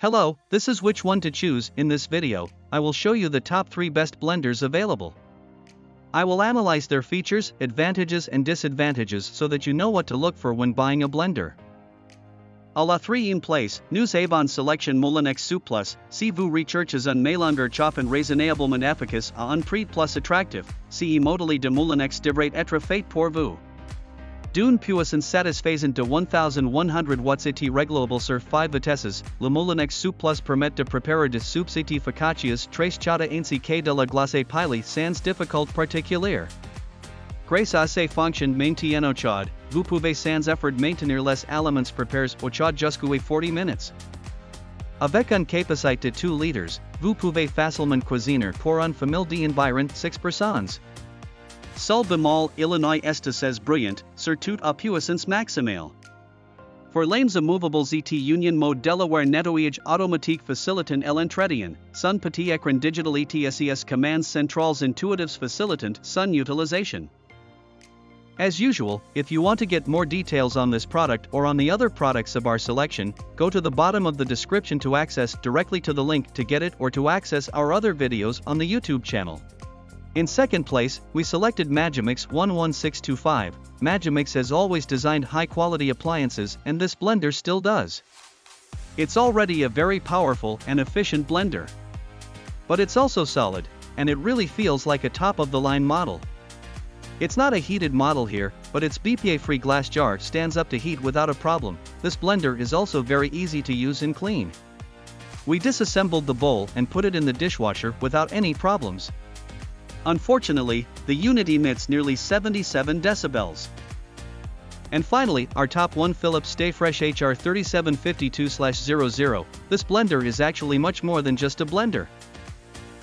Hello, this is Which One to Choose. In this video, I will show you the top 3 best blenders available. I will analyze their features, advantages and disadvantages so that you know what to look for when buying a blender. À la 3 in place, nous avons sélection Moulinex Soup&Plus, si vous recherchez un mélange chauffant raisonnablement efficace à un prix plus attractif, ce modèle de Moulinex devrait être fait pour vous. D'une puissance satisfaisante de 1100 watts et réglable sur 5 vitesses, le Moulinex Soup&Plus permet de préparer des soupes et focaccias très chaudes ainsi que de la glace pilée sans difficulté particulière. Grâce à ces fonctions maintien chaude, vous pouvez sans effort maintenir les aliments préparés au chaud jusqu'à 40 minutes. Avec une capacité de 2 litres, vous pouvez facilement cuisiner pour une famille d'environ 6 personnes. Seul bémol, il n'est assez brillant, surtout à puissance maximale. Pour les immovables et union mode Delaware nettoyage automatique facilitant l'entretien, son petit écran digital ETSES commands centrales intuitives facilitant son utilisation. As usual, if you want to get more details on this product or on the other products of our selection, go to the bottom of the description to access directly to the link to get it or to access our other videos on the YouTube channel. In second place, we selected Magimix 11625. Magimix has always designed high-quality appliances and this blender still does. It's already a very powerful and efficient blender. But it's also solid, and it really feels like a top-of-the-line model. It's not a heated model here, but its BPA-free glass jar stands up to heat without a problem. This blender is also very easy to use and clean. We disassembled the bowl and put it in the dishwasher without any problems. Unfortunately, the unit emits nearly 77 decibels. And finally, our top 1 Philips HR3752-00. This blender is actually much more than just a blender.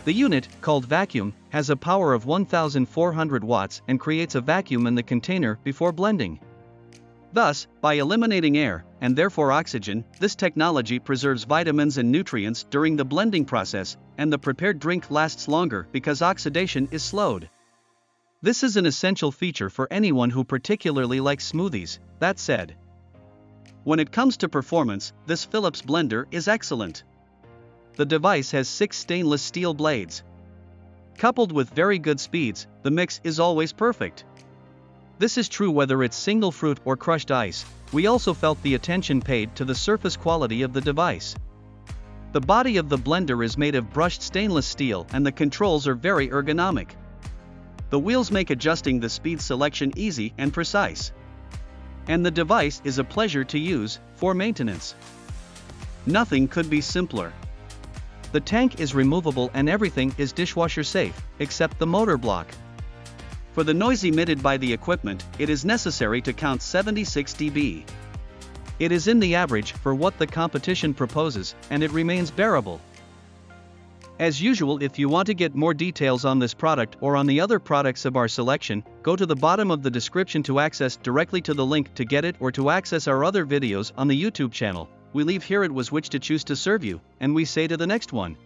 The unit, called vacuum, has a power of 1400 watts and creates a vacuum in the container before blending. Thus, by eliminating air, and therefore oxygen, this technology preserves vitamins and nutrients during the blending process, and the prepared drink lasts longer because oxidation is slowed. This is an essential feature for anyone who particularly likes smoothies. That said, when it comes to performance, this Philips blender is excellent. The device has 6 stainless steel blades. Coupled with very good speeds, the mix is always perfect. This is true whether it's single fruit or crushed ice. We also felt the attention paid to the surface quality of the device. The body of the blender is made of brushed stainless steel and the controls are very ergonomic. The wheels make adjusting the speed selection easy and precise. And the device is a pleasure to use for maintenance. Nothing could be simpler. The tank is removable and everything is dishwasher safe, except the motor block. For the noise emitted by the equipment, it is necessary to count 76 dB. It is in the average for what the competition proposes, and it remains bearable. As usual, if you want to get more details on this product or on the other products of our selection, go to the bottom of the description to access directly to the link to get it or to access our other videos on the YouTube channel. We leave here it was which to choose to serve you, and we say to the next one.